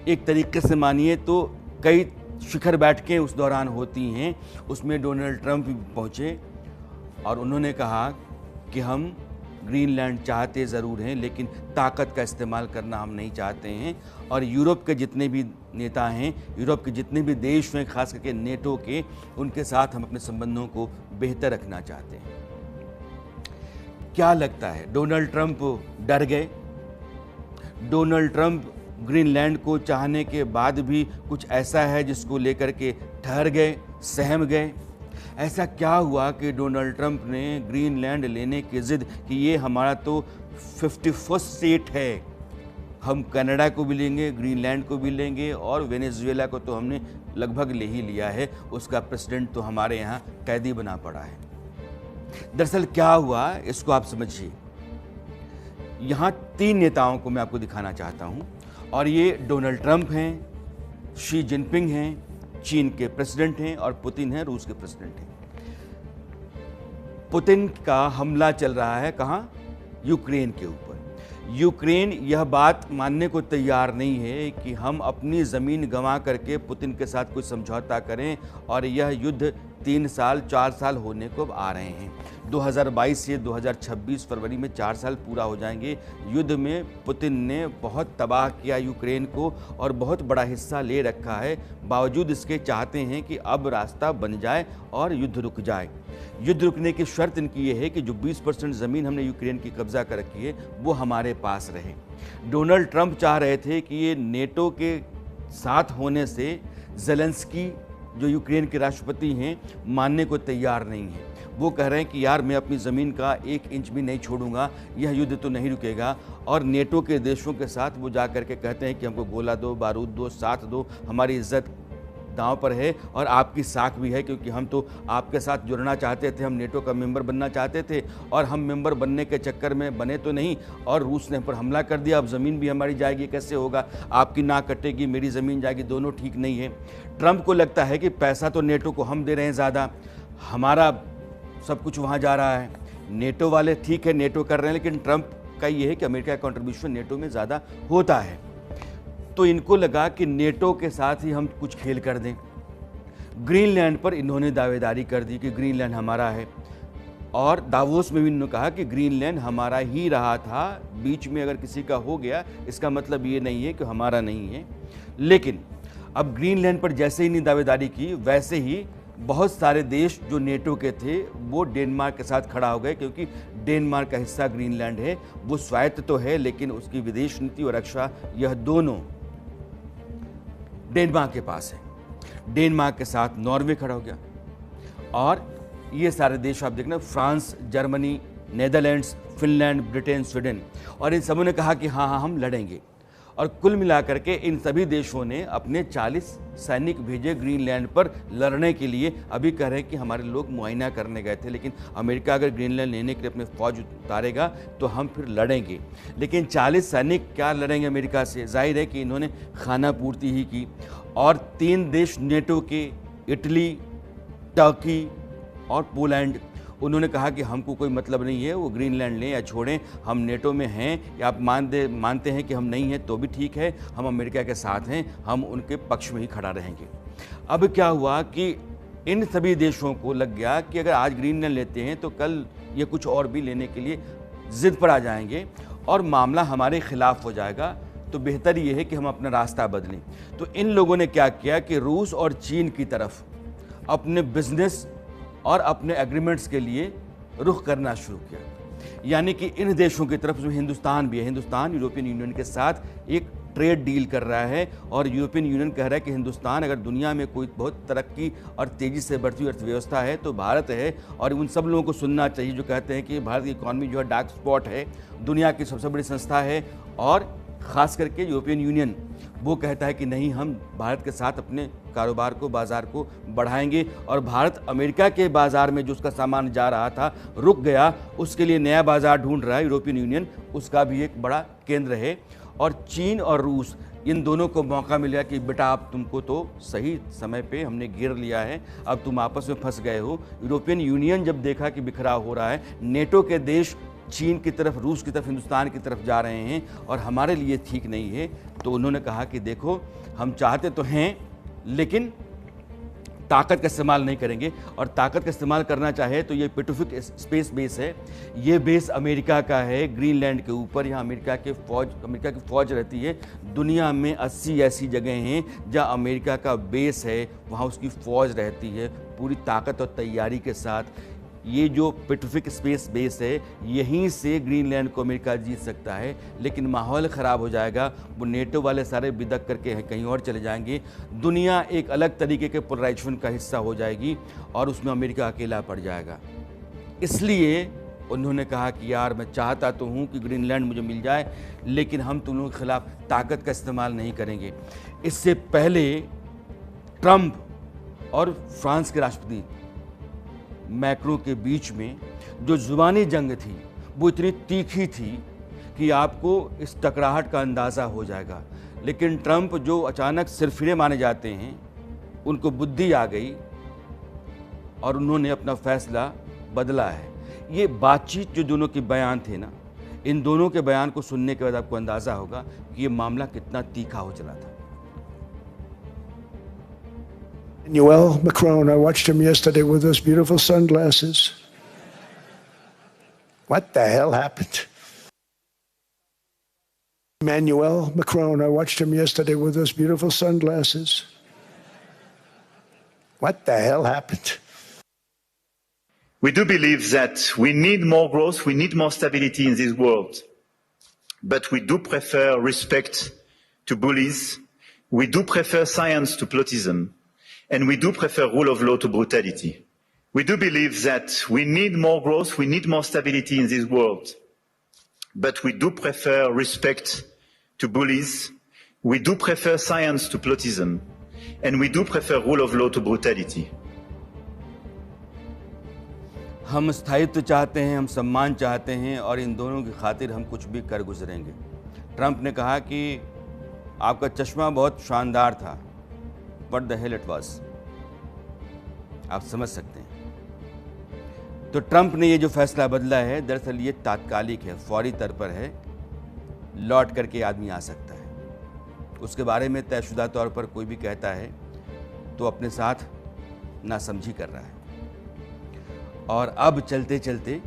[SPEAKER 1] एक तरीके से मानिए तो कई शिखर बैठकें उस दौरान होती हैं। उसमें डोनाल्ड ट्रंप भी पहुंचे और उन्होंने कहा कि हम ग्रीनलैंड चाहते ज़रूर हैं, लेकिन ताकत का इस्तेमाल करना हम नहीं चाहते हैं। और यूरोप के जितने भी नेता हैं, यूरोप के जितने भी देश हैं, खास करके नेटो के, उनके साथ हम अपने संबंधों को बेहतर रखना चाहते हैं। क्या लगता है, डोनाल्ड ट्रंप डर गए? डोनाल्ड ट्रंप ग्रीनलैंड को चाहने के बाद भी कुछ ऐसा है जिसको लेकर के ठहर गए, सहम गए? ऐसा क्या हुआ कि डोनाल्ड ट्रंप ने ग्रीनलैंड लेने की जिद कि ये हमारा तो 51st स्टेट है, हम कनाडा को भी लेंगे, ग्रीनलैंड को भी लेंगे और वेनेजुएला को तो हमने लगभग ले ही लिया है, उसका प्रेसिडेंट तो हमारे यहाँ कैदी बना पड़ा है। दरअसल क्या हुआ, इसको आप समझिए। यहाँ 3 नेताओं को मैं आपको दिखाना चाहता हूँ और ये डोनाल्ड ट्रंप हैं, शी जिनपिंग हैं, चीन के प्रेसिडेंट हैं, और पुतिन हैं, रूस के प्रेसिडेंट हैं। पुतिन का हमला चल रहा है कहाँ? यूक्रेन के ऊपर। यूक्रेन यह बात मानने को तैयार नहीं है कि हम अपनी ज़मीन गंवा करके पुतिन के साथ कोई समझौता करें, और यह युद्ध 3 साल 4 साल होने को आ रहे हैं। 2022 से 2026 फरवरी में 4 साल पूरा हो जाएंगे। युद्ध में पुतिन ने बहुत तबाह किया यूक्रेन को और बहुत बड़ा हिस्सा ले रखा है। बावजूद इसके चाहते हैं कि अब रास्ता बन जाए और युद्ध रुक जाए। युद्ध रुकने की शर्त इनकी ये है कि जो 20% ज़मीन हमने यूक्रेन की कब्जा कर रखी है वो हमारे पास रहे। डोनाल्ड ट्रंप चाह रहे थे कि ये नेटो के साथ होने से ज़ेलेंस्की जो यूक्रेन के राष्ट्रपति हैं मानने को तैयार नहीं है। वो कह रहे हैं कि यार मैं अपनी ज़मीन का 1 इंच भी नहीं छोड़ूंगा, यह युद्ध तो नहीं रुकेगा। और नेटो के देशों के साथ वो जा कर के कहते हैं कि हमको गोला दो, बारूद दो, साथ दो, हमारी इज्जत दांव पर है और आपकी साख भी है, क्योंकि हम तो आपके साथ जुड़ना चाहते थे, हम नेटो का मेंबर बनना चाहते थे और हम मेंबर बनने के चक्कर में बने तो नहीं, और रूस ने हम पर हमला कर दिया। अब ज़मीन भी हमारी जाएगी, कैसे होगा? आपकी नाक कटेगी, मेरी ज़मीन जाएगी, दोनों ठीक नहीं है। ट्रंप को लगता है कि पैसा तो नेटो को हम दे रहे हैं ज़्यादा, हमारा सब कुछ वहाँ जा रहा है। नेटो वाले ठीक है, नेटो कर रहे हैं, लेकिन ट्रंप का ये है कि अमेरिका का कंट्रीब्यूशन नेटो में ज़्यादा होता है। तो इनको लगा कि नेटो के साथ ही हम कुछ खेल कर दें। ग्रीनलैंड पर इन्होंने दावेदारी कर दी कि ग्रीनलैंड हमारा है, और दावोस में भी इन्होंने कहा कि ग्रीनलैंड हमारा ही रहा था, बीच में अगर किसी का हो गया इसका मतलब ये नहीं है कि हमारा नहीं है। लेकिन अब ग्रीनलैंड पर जैसे ही इन्हें दावेदारी की, वैसे ही बहुत सारे देश जो नेटो के थे वो डेनमार्क के साथ खड़ा हो गए, क्योंकि डेनमार्क का हिस्सा ग्रीनलैंड है। वो स्वायत्त तो है, लेकिन उसकी विदेश नीति और रक्षा यह दोनों डेनमार्क के पास है। डेनमार्क के साथ नॉर्वे खड़ा हो गया, और ये सारे देश आप देखना, France, Germany, Netherlands, Finland, Britain, Sweden, और इन सबों ने कहा कि हाँ हम लड़ेंगे। और कुल मिलाकर के इन सभी देशों ने अपने 40 सैनिक भेजे ग्रीनलैंड पर लड़ने के लिए। अभी कह रहे हैं कि हमारे लोग मुआयना करने गए थे, लेकिन अमेरिका अगर ग्रीनलैंड लेने के लिए अपने फौज उतारेगा तो हम फिर लड़ेंगे। लेकिन 40 सैनिक क्या लड़ेंगे अमेरिका से? जाहिर है कि इन्होंने खाना पूर्ति ही की। और 3 देश नेटो के, इटली, टर्की और पोलैंड, उन्होंने कहा कि हमको कोई मतलब नहीं है वो ग्रीनलैंड लें या छोड़ें, हम नेटो में हैं, या आप मानते हैं कि हम नहीं हैं तो भी ठीक है, हम अमेरिका के साथ हैं, हम उनके पक्ष में ही खड़ा रहेंगे। अब क्या हुआ कि इन सभी देशों को लग गया कि अगर आज ग्रीनलैंड लेते हैं तो कल ये कुछ और भी लेने के लिए जिद पर आ जाएंगे और मामला हमारे खिलाफ हो जाएगा, तो बेहतर ये है कि हम अपना रास्ता बदलें। तो इन लोगों ने क्या किया कि रूस और चीन की तरफ अपने बिजनेस और अपने एग्रीमेंट्स के लिए रुख करना शुरू किया। यानी कि इन देशों की तरफ जो हिंदुस्तान भी है, हिंदुस्तान यूरोपियन यूनियन के साथ एक ट्रेड डील कर रहा है, और यूरोपियन यूनियन कह रहा है कि हिंदुस्तान अगर दुनिया में कोई बहुत तरक्की और तेज़ी से बढ़ती हुई अर्थव्यवस्था है तो भारत है। और उन सब लोगों को सुनना चाहिए जो कहते हैं कि भारत की इकॉनमी जो है डार्क स्पॉट है, दुनिया की सबसे बड़ी संस्था है, और ख़ास करके यूरोपियन यूनियन वो कहता है कि नहीं, हम भारत के साथ अपने कारोबार को, बाज़ार को बढ़ाएंगे और भारत अमेरिका के बाज़ार में जो उसका सामान जा रहा था, रुक गया, उसके लिए नया बाज़ार ढूंढ रहा है। यूरोपियन यूनियन उसका भी एक बड़ा केंद्र है। और चीन और रूस, इन दोनों को मौका मिला कि बेटा अब तुमको तो सही समय पे हमने घेर लिया है, अब तुम आपस में फंस गए हो। यूरोपियन यूनियन जब देखा कि बिखराव हो रहा है, नेटो के देश चीन की तरफ, रूस की तरफ, हिंदुस्तान की तरफ जा रहे हैं और हमारे लिए ठीक नहीं है, तो उन्होंने कहा कि देखो, हम चाहते तो हैं लेकिन ताकत का इस्तेमाल नहीं करेंगे। और ताकत का इस्तेमाल करना चाहे तो ये पेसिफिक स्पेस बेस है, ये बेस अमेरिका का है, ग्रीनलैंड के ऊपर। यहाँ अमेरिका की फ़ौज रहती है। दुनिया में 80 ऐसी जगह हैं जहाँ अमेरिका का बेस है, वहाँ उसकी फ़ौज रहती है पूरी ताकत और तैयारी के साथ। ये जो पेसिफिक स्पेस बेस है, यहीं से ग्रीनलैंड को अमेरिका जीत सकता है। लेकिन माहौल ख़राब हो जाएगा, वो नेटो वाले सारे बिदक करके कहीं और चले जाएंगे, दुनिया एक अलग तरीके के पोलराइजेशन का हिस्सा हो जाएगी और उसमें अमेरिका अकेला पड़ जाएगा। इसलिए उन्होंने कहा कि यार, मैं चाहता तो हूँ कि ग्रीनलैंड मुझे मिल जाए, लेकिन हम तुम लोगों के खिलाफ ताकत का इस्तेमाल नहीं करेंगे। इससे पहले ट्रंप और फ्रांस के राष्ट्रपति मैक्रों के बीच में जो जुबानी जंग थी, वो इतनी तीखी थी कि आपको इस टकराहट का अंदाज़ा हो जाएगा। लेकिन ट्रंप, जो अचानक सिरफिरे माने जाते हैं, उनको बुद्धि आ गई और उन्होंने अपना फैसला बदला है। ये बातचीत जो दोनों के बयान थे ना, इन दोनों के बयान को सुनने के बाद आपको अंदाज़ा होगा कि ये मामला कितना तीखा हो चला था।
[SPEAKER 4] Emmanuel Macron, I watched him yesterday with those beautiful sunglasses. What the hell happened? Emmanuel Macron, I watched him yesterday with those beautiful sunglasses. What the hell happened?
[SPEAKER 5] We do believe that we need more growth, we need more stability in this world. But we do prefer respect to bullies. We do prefer science to plotism. And we do prefer rule of law to brutality. We do believe that we need more growth, we need more stability in this world. But we do prefer respect to bullies. We do prefer science to plotism. And we do prefer rule of law to brutality.
[SPEAKER 1] हम स्थायित्व चाहते हैं, हम सम्मान चाहते हैं और इन दोनों की खातिर हम कुछ भी कर गुजरेंगे। ट्रंप ने कहा कि आपका चश्मा बहुत शानदार था, What the hell it was? आप समझ सकते हैं। तो ट्रंप ने ये जो फैसला बदला है, दरअसल ये तात्कालिक है, फौरी तौर पर है, लौट करके आदमी आ सकता है। उसके बारे में तयशुदा तौर पर कोई भी कहता है तो अपने साथ नासमझी कर रहा है। और अब चलते चलते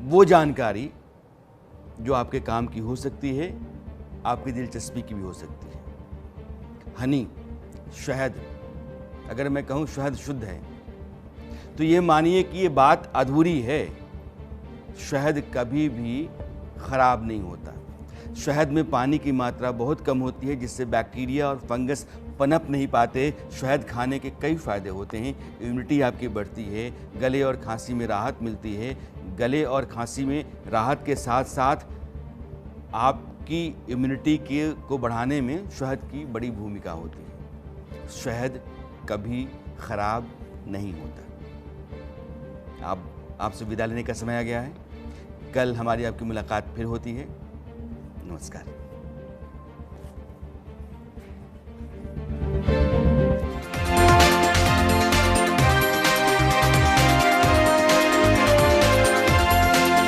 [SPEAKER 1] वो जानकारी जो आपके काम की हो सकती है, आपकी दिलचस्पी की भी हो सकती है। हनी, शहद, अगर मैं कहूँ शहद शुद्ध है, तो ये मानिए कि ये बात अधूरी है। शहद कभी भी ख़राब नहीं होता। शहद में पानी की मात्रा बहुत कम होती है, जिससे बैक्टीरिया और फंगस पनप नहीं पाते। शहद खाने के कई फ़ायदे होते हैं। इम्यूनिटी आपकी बढ़ती है, गले और खांसी में राहत मिलती है। गले और खांसी में राहत के साथ साथ आपकी इम्यूनिटी को बढ़ाने में शहद की बड़ी भूमिका होती है। शहद कभी ख़राब नहीं होता। आपसे विदा लेने का समय आ गया है। कल हमारी आपकी मुलाकात फिर होती है। नमस्कार।